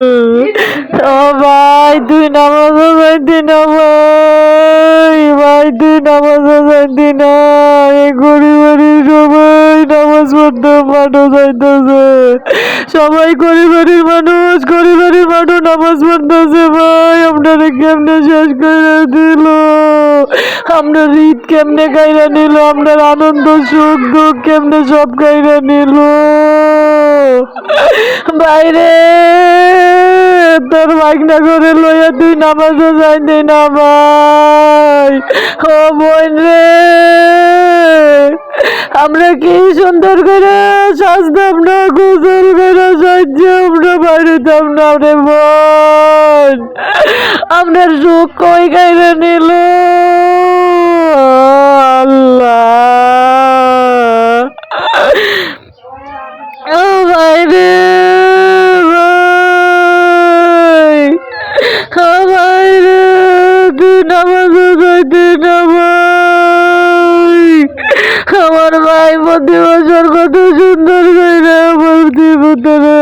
ও ভাই তুই নামাজও যাইতি না ভাই, ভাই তুই নামাজও যাইতি না। এই গরিবের সবাই নামাজ পড়তে মাঠও যাইতেছে, সবাই গরিবের মানুষ, গরিবের মানুষ নামাজ পড়তেছে ভাই। আপনারা কেমনে শেষ করে দিল, আপনার ঈদ কেমনে কাইরা নিল, আপনার আনন্দ সুখ দুঃখ কেমনে সব কাইরা নিল বাইরে। তোর মাইকনা করে লইয়া তুই নামাজও যাইতি না ভাই। ও বোন রে, আমরা কি সুন্দর করে সাজতাম না, গোসল করে সাজছে আমরা বাড়িতাম না রে বোন। আপনার সুখ কই খাইরে নিল আল্লাহ। ও ভাই রে ভাই, ও ভাই রে, তুই নামাজও যাইতি না ভাই। আমার ভাই প্রতি বছর কত সুন্দর করে ভর্তি ভিতরে